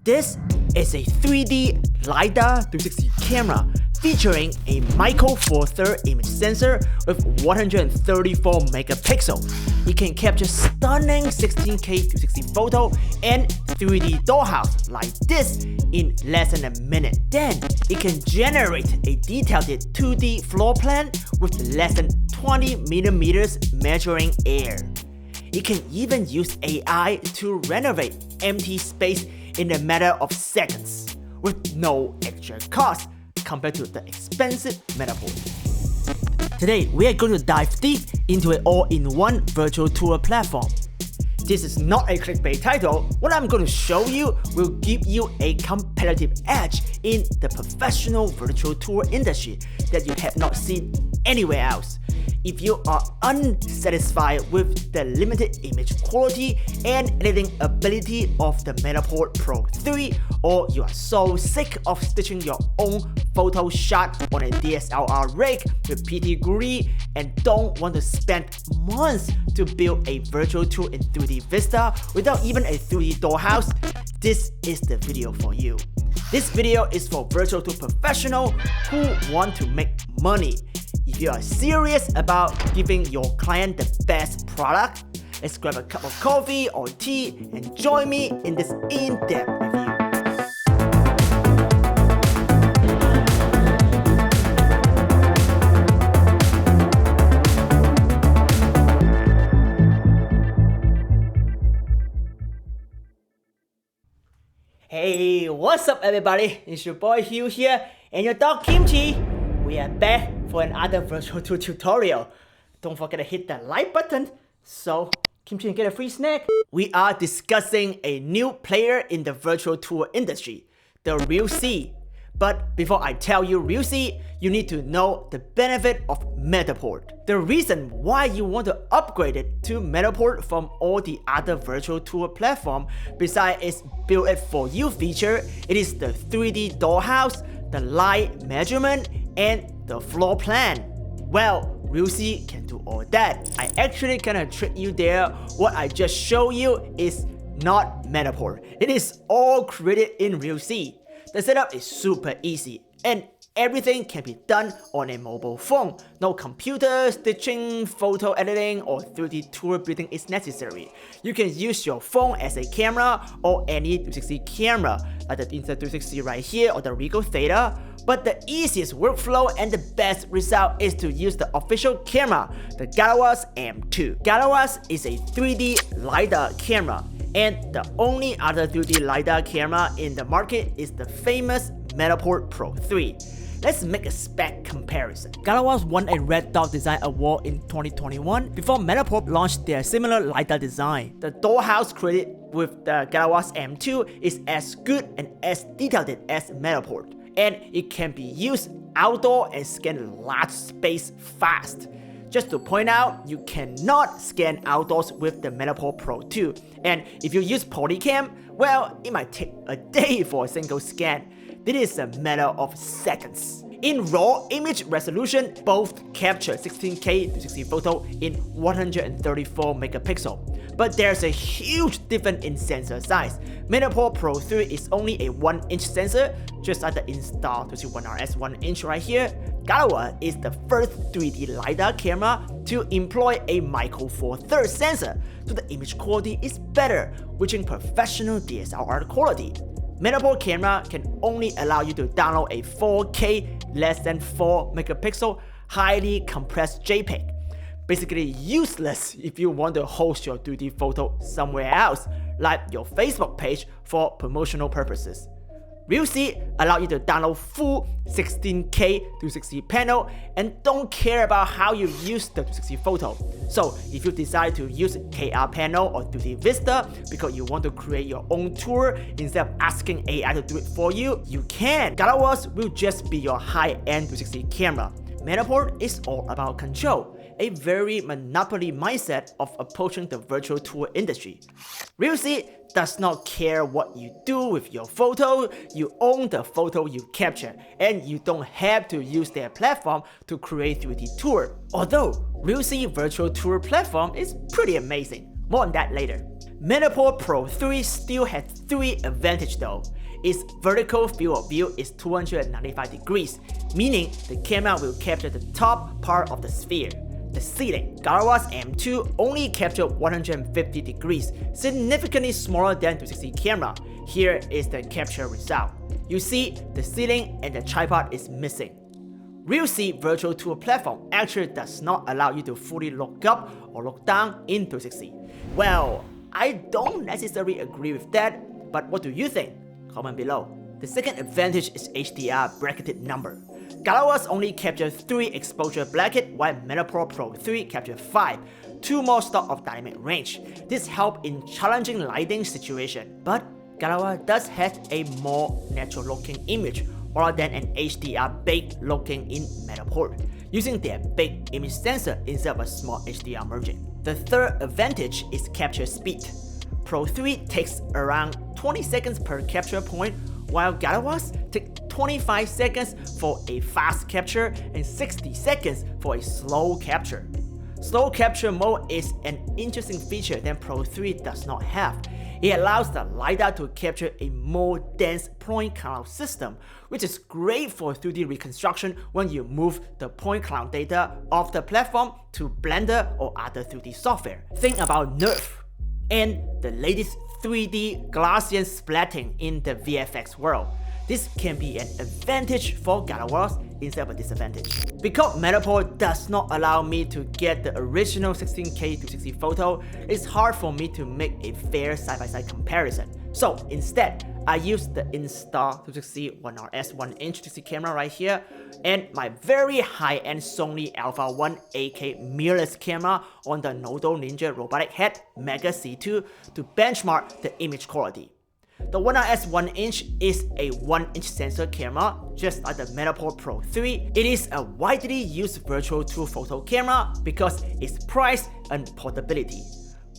This is a 3D LiDAR 360 camera featuring a Micro Four Thirds image sensor with 134 megapixels. It can capture stunning 16K 360 photo and 3D dollhouse like this in less than a minute. Then it can generate a detailed 2D floor plan with less than 20 millimeters measuring air. It can even use AI to renovate empty space in a matter of seconds with no extra cost compared to the expensive Matterport. Today, we are going to dive deep into an all-in-one virtual tour platform. This is not a clickbait title. What I'm going to show you will give you a competitive edge in the professional virtual tour industry that you have not seen anywhere else. If you are unsatisfied with the limited image quality and editing ability of the Matterport Pro 3, or you are so sick of stitching your own photo shot on a DSLR rig with PT-GUI and don't want to spend months to build a virtual tour in 3D Vista without even a 3D dollhouse, this is the video for you. This video is for virtual tour professionals who want to make money. If you are serious about giving your client the best product, let's grab a cup of coffee or tea and join me in this in-depth review. Hey, what's up everybody? It's your boy Hugh here and your dog Kimchi. We are back for another virtual tour tutorial. Don't forget to hit that like button so Kimchi can get a free snack. We are discussing a new player in the virtual tour industry, the Realsee. But before I tell you Realsee, you need to know the benefit of Matterport. The reason why you want to upgrade it to Matterport from all the other virtual tour platform, besides its build it for you feature, it is the 3D dollhouse, the light measurement, and the floor plan. Well, Realsee can do all that. I actually kinda tricked you there. What I just showed you is not Matterport. It is all created in Realsee. The setup is super easy and everything can be done on a mobile phone. No computer, stitching, photo editing, or 3D tour building is necessary. You can use your phone as a camera or any 360 camera like the Insta360 right here or the Ricoh Theta. But the easiest workflow and the best result is to use the official camera, the Galois M2. Galois is a 3D LiDAR camera, and the only other 3D LiDAR camera in the market is the famous Matterport Pro 3. Let's make a spec comparison. Galois won a Red Dot Design Award in 2021 before Matterport launched their similar LiDAR design. The dollhouse created with the Galois M2 is as good and as detailed as Matterport, and it can be used outdoor and scan large space fast. Just to point out, you cannot scan outdoors with the Matterport Pro 2, and if you use Polycam, well, it might take a day for a single scan. This is a matter of seconds. In raw image resolution, both capture 16K 360 photo in 134 megapixel. But there's a huge difference in sensor size. Matterport Pro 3 is only a 1-inch sensor, just like the Insta360 One RS 1-inch right here. Galois is the first 3D LiDAR camera to employ a Micro Four Thirds sensor, so the image quality is better, reaching professional DSLR quality. Matterport camera can only allow you to download a 4K less than 4 megapixel highly compressed JPEG. Basically useless if you want to host your 3D photo somewhere else, like your Facebook page for promotional purposes. Realsee allows you to download full 16K 360 panel and don't care about how you use the 360 photo. So if you decide to use KR panel or 3D Vista because you want to create your own tour instead of asking AI to do it for you, you can. Galois will just be your high-end 360 camera. Matterport is all about control, a very monopoly mindset of approaching the virtual tour industry. Realsee does not care what you do with your photo, you own the photo you capture, and you don't have to use their platform to create 3D tour. Although, Realsee virtual tour platform is pretty amazing. More on that later. Matterport Pro 3 still has 3 advantages though. Its vertical field of view is 295 degrees, meaning the camera will capture the top part of the sphere. The ceiling, Galois M2 only captured 150 degrees, significantly smaller than 360 camera. Here is the capture result. You see, the ceiling and the tripod is missing. Realsee Virtual Tour platform actually does not allow you to fully look up or look down in 360. Well, I don't necessarily agree with that, but what do you think? Comment below. The second advantage is HDR bracketed number. Galois only captured 3 exposure bracket while Matterport Pro 3 captured 5, 2 more stock of dynamic range. This helps in challenging lighting situation, but Galois does have a more natural looking image rather than an HDR big looking in Matterport, using their big image sensor instead of a small HDR merging. The third advantage is capture speed. Pro 3 takes around 20 seconds per capture point, while Galois takes 25 seconds for a fast capture and 60 seconds for a slow capture. Slow capture mode is an interesting feature that Pro 3 does not have. It allows the LiDAR to capture a more dense point cloud system, which is great for 3D reconstruction when you move the point cloud data off the platform to Blender or other 3D software. Think about NeRF and the latest 3D Gaussian splatting in the VFX world. This can be an advantage for Galois instead of a disadvantage. Because Matterport does not allow me to get the original 16K to 60 photo, it's hard for me to make a fair side-by-side comparison. So instead, I use the Insta360 One RS 1-inch 60 camera right here and my very high-end Sony Alpha 1 8K mirrorless camera on the Nodo Ninja robotic head Mega C2 to benchmark the image quality. The One RS 1-inch is a 1-inch sensor camera, just like the Matterport Pro 3. It is a widely used virtual tour photo camera because its price and portability.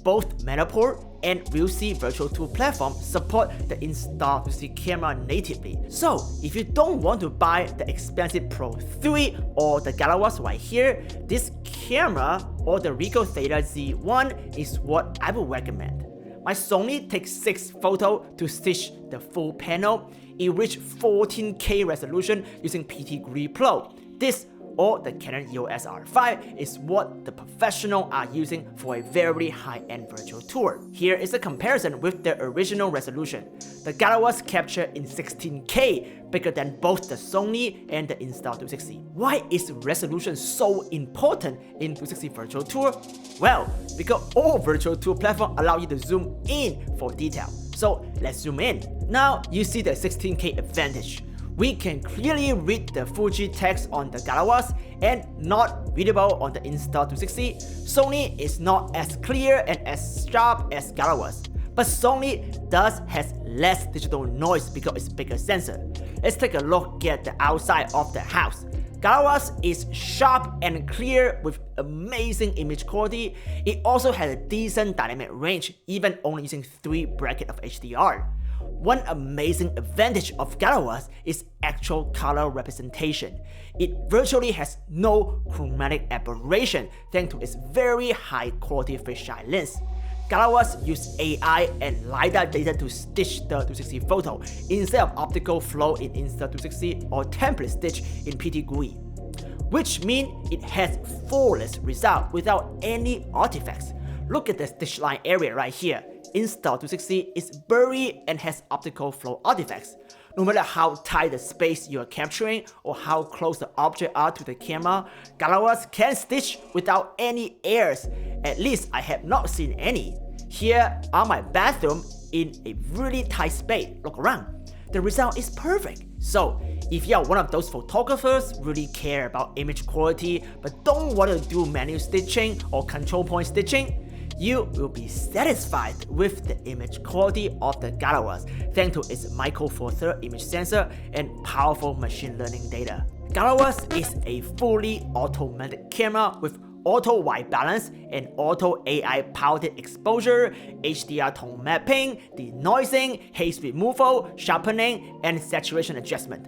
Both Matterport and Realsee Virtual Tour platform support the Insta360 camera natively. So if you don't want to buy the expensive Pro 3 or the Galois right here, this camera or the Ricoh Theta Z1 is what I would recommend. My Sony takes 6 photos to stitch the full panel. It reached 14K resolution using PT Green Pro. This or the Canon EOS R5 is what the professionals are using for a very high-end virtual tour. Here is a comparison with the original resolution. The Galois capture in 16K, bigger than both the Sony and the Insta360. Why is resolution so important in 360 virtual tour? Well, because all virtual tour platforms allow you to zoom in for detail. So let's zoom in. Now you see the 16K advantage. We can clearly read the Fuji text on the Galois and not readable on the Insta360. Sony is not as clear and as sharp as Galois, but Sony does has less digital noise because it's bigger sensor. Let's take a look at the outside of the house. Galois is sharp and clear with amazing image quality. It also has a decent dynamic range, even only using 3 brackets of HDR. One amazing advantage of Galois is actual color representation. It virtually has no chromatic aberration thanks to its very high quality fisheye lens. Galois use AI and LiDAR data to stitch the 360 photo instead of optical flow in Insta360 or template stitch in PT GUI, which means it has flawless result without any artifacts. Look at the stitch line area right here. Insta360 is buried and has optical flow artifacts. No matter how tight the space you are capturing or how close the objects are to the camera, Galois can stitch without any errors. At least I have not seen any. Here are my bathroom in a really tight space. Look around. The result is perfect. So if you are one of those photographers really care about image quality but don't want to do manual stitching or control point stitching, you will be satisfied with the image quality of the Galois thanks to its Micro Four Thirds image sensor and powerful machine learning data. Galois is a fully automatic camera with auto white balance and auto AI powered exposure, HDR tone mapping, denoising, haze removal, sharpening, and saturation adjustment.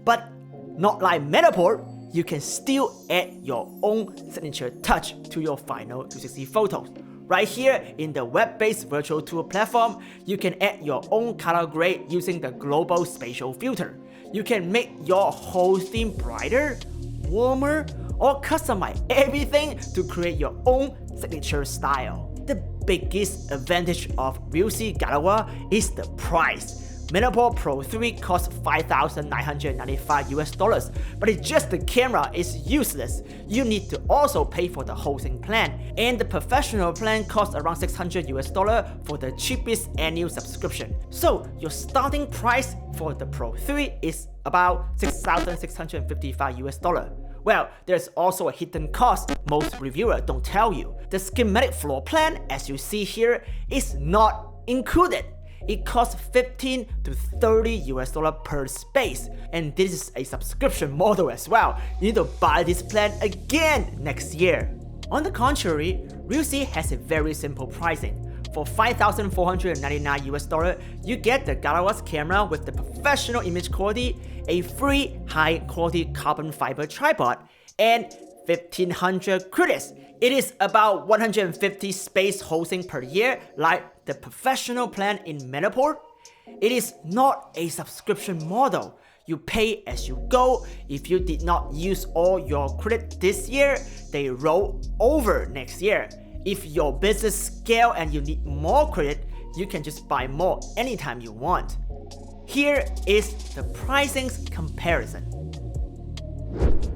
But not like Matterport, you can still add your own signature touch to your final 360 photos. Right here in the web-based virtual tour platform, you can add your own color grade using the global spatial filter. You can make your whole theme brighter, warmer, or customize everything to create your own signature style. The biggest advantage of Realsee Galois is the price. Matterport Pro 3 costs $5,995 but it's just the camera is useless. You need to also pay for the hosting plan, and the professional plan costs around $600 for the cheapest annual subscription. So your starting price for the Pro 3 is about $6,655. Well, there's also a hidden cost most reviewers don't tell you. The schematic floor plan, as you see here, is not included. It costs $15 to $30 per space, and this is a subscription model as well. You need to buy this plan again next year. On the contrary, Realsee has a very simple pricing. For $5,499, you get the Galois camera with the professional image quality, a free high-quality carbon fiber tripod, and 1,500 credits. It is about 150 space hosting per year, like the professional plan in Matterport. It is not a subscription model. You pay as you go. If you did not use all your credit this year, they roll over next year. If your business scale and you need more credit, you can just buy more anytime you want. Here is the pricing's comparison.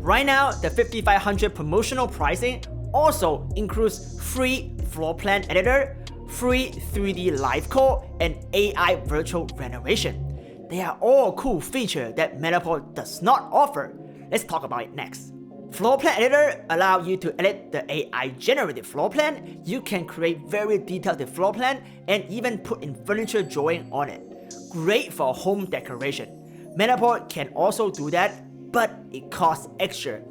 Right now, the $5,500 promotional pricing also includes free floor plan editor, free 3D live code, and AI virtual renovation. They are all cool features that Matterport does not offer. Let's talk about it next. Floor plan editor allows you to edit the AI generated floor plan. You can create very detailed floor plan and even put in furniture drawing on it. Great for home decoration. Matterport can also do that, but it costs extra,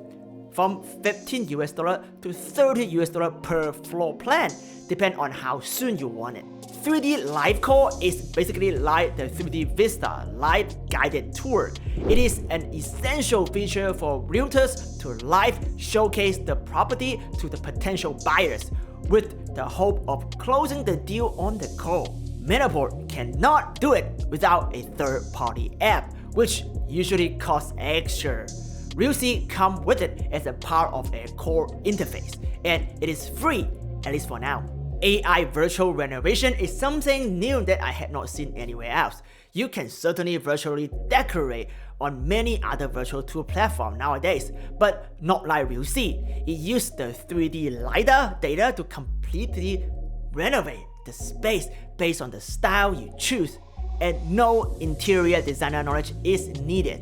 from $15 to $30 per floor plan, depend on how soon you want it. 3D Live Call is basically like the 3D Vista live guided tour. It is an essential feature for realtors to live showcase the property to the potential buyers, with the hope of closing the deal on the call. Matterport cannot do it without a third-party app, which usually costs extra. Realsee comes with it as a part of a core interface, and it is free, at least for now. AI virtual renovation is something new that I had not seen anywhere else. You can certainly virtually decorate on many other virtual tool platforms nowadays, but not like Realsee. It uses the 3D LiDAR data to completely renovate the space based on the style you choose, and no interior designer knowledge is needed.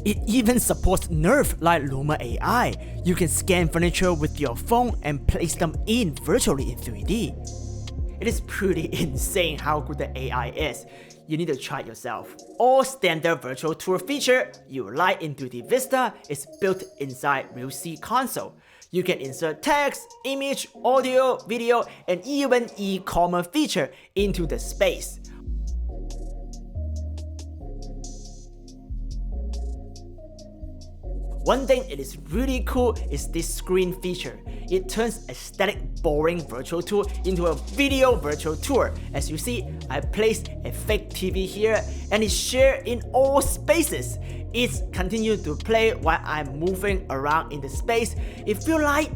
It even supports NeRFs like Luma AI. You can scan furniture with your phone and place them in virtually in 3D. It is pretty insane how good the AI is. You need to try it yourself. All standard virtual tour feature you like in 3D Vista is built inside Realsee console. You can insert text, image, audio, video, and even e-commerce feature into the space. One thing it is really cool is this screen feature. It turns a static, boring virtual tour into a video virtual tour. As you see, I placed a fake TV here and it's shared in all spaces. It's continued to play while I'm moving around in the space. It feels like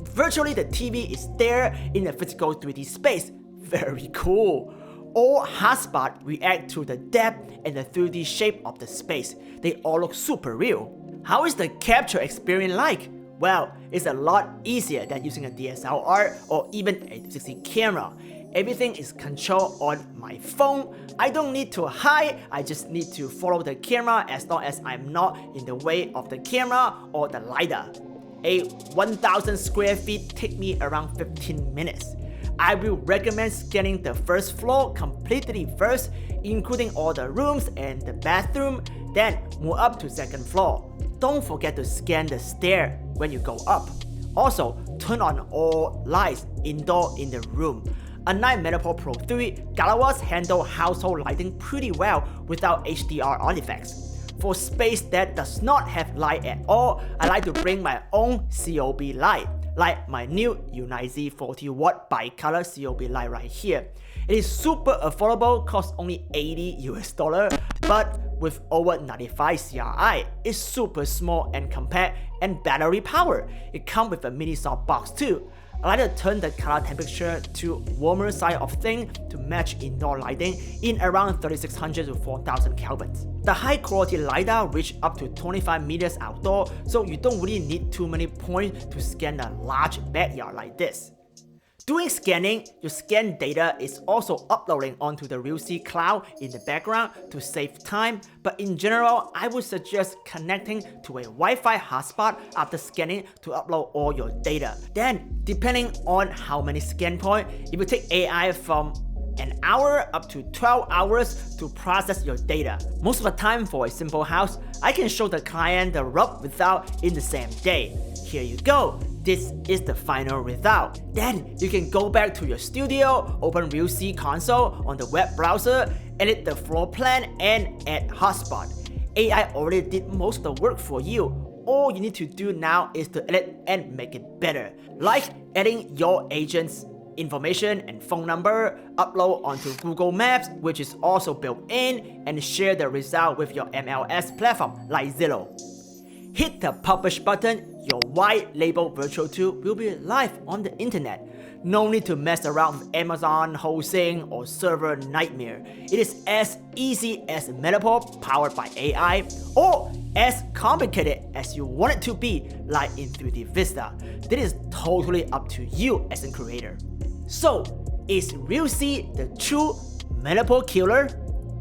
virtually the TV is there in a physical 3D space. Very cool. All hotspots react to the depth and the 3D shape of the space. They all look super real. How is the capture experience like? Well, it's a lot easier than using a DSLR or even a 360 camera. Everything is controlled on my phone. I don't need to hide, I just need to follow the camera as long as I'm not in the way of the camera or the LiDAR. A 1,000 square feet take me around 15 minutes. I will recommend scanning the first floor completely first, including all the rooms and the bathroom, then move up to second floor. Don't forget to scan the stair when you go up. Also, turn on all lights indoor in the room. Unlike Matterport Pro 3, Galois handle household lighting pretty well without HDR artifacts. For space that does not have light at all, I like to bring my own COB light. like my new Realsee 40W bi-color COB light right here. It is super affordable, costs only $80 US, but with over 95 CRI, it's super small and compact and battery powered. It comes with a mini soft box too. I like to turn the color temperature to warmer side of things to match indoor lighting in around 3600 to 4000 kelvins. The high quality LiDAR reach up to 25 meters outdoor, so you don't really need too many points to scan a large backyard like this. Doing scanning, your scan data is also uploading onto the Realsee cloud in the background to save time, but in general, I would suggest connecting to a Wi-Fi hotspot after scanning to upload all your data. Then, depending on how many scan points, it will take AI from an hour up to 12 hours to process your data. Most of the time for a simple house, I can show the client the rough result in the same day. Here you go. This is the final result. Then you can go back to your studio, open Realsee console on the web browser, edit the floor plan and add hotspot. AI already did most of the work for you. All you need to do now is to edit and make it better. Like adding your agent's information and phone number, upload onto Google Maps, which is also built in, and share the result with your MLS platform like Zillow. Hit the publish button, your white label virtual tool will be live on the internet. No need to mess around with Amazon hosting or server nightmare. It is as easy as Matterport powered by AI, or as complicated as you want it to be, like in 3D Vista. This is totally up to you as a creator. So, is Realsee the true Matterport killer?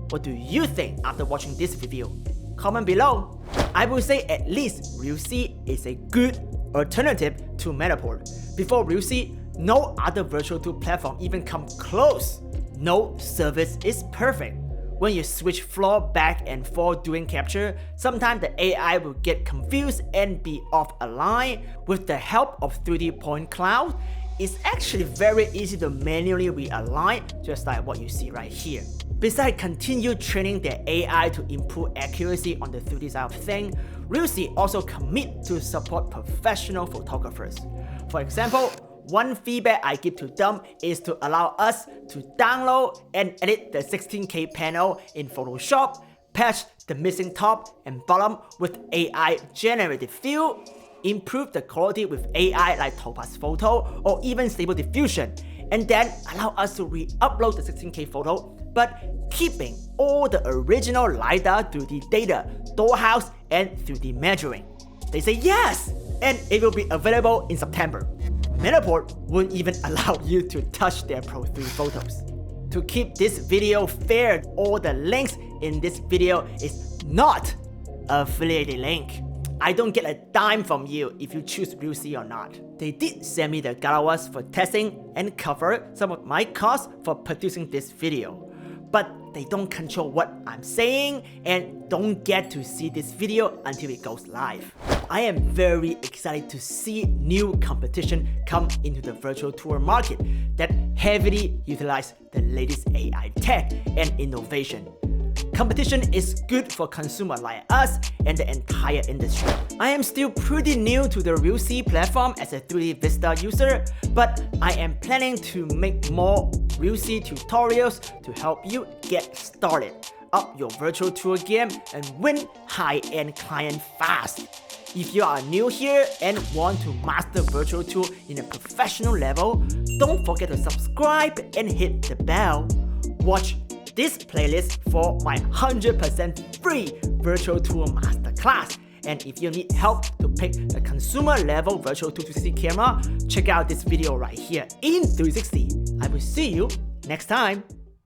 What do you think after watching this review? Comment below. I will say at least Realsee is a good alternative to Matterport. Before Realsee, no other virtual tool platform even come close. No service is perfect. When you switch floor back and forth doing capture, sometimes the AI will get confused and be off align. With the help of 3D point cloud, it's actually very easy to manually realign, just like what you see right here. Besides continue training their AI to improve accuracy on the 3D side of things, Realsee also commit to support professional photographers. For example, one feedback I give to them is to allow us to download and edit the 16K panel in Photoshop, patch the missing top and bottom with AI generated fill, improve the quality with AI like Topaz Photo or even Stable Diffusion, and then allow us to re-upload the 16K photo, but keeping all the original LiDAR 3D data, doorhouse, and 3D measuring. They say yes, and it will be available in September. Matterport won't even allow you to touch their Pro 3 photos. To keep this video fair, all the links in this video is not affiliated link. I don't get a dime from you if you choose Realsee or not. They did send me the Galois for testing and cover some of my costs for producing this video. But they don't control what I'm saying and don't get to see this video until it goes live. I am very excited to see new competition come into the virtual tour market that heavily utilize the latest AI tech and innovation. Competition is good for consumers like us and the entire industry. I am still pretty new to the Realsee platform as a 3D Vista user, but I am planning to make more Realsee tutorials to help you get started, up your virtual tour game, and win high-end client fast. If you are new here and want to master virtual tour in a professional level, don't forget to subscribe and hit the bell. Watch this playlist for my 100% free virtual tour masterclass. And if you need help to pick a consumer level virtual 360 camera, check out this video right here in 360. I will see you next time.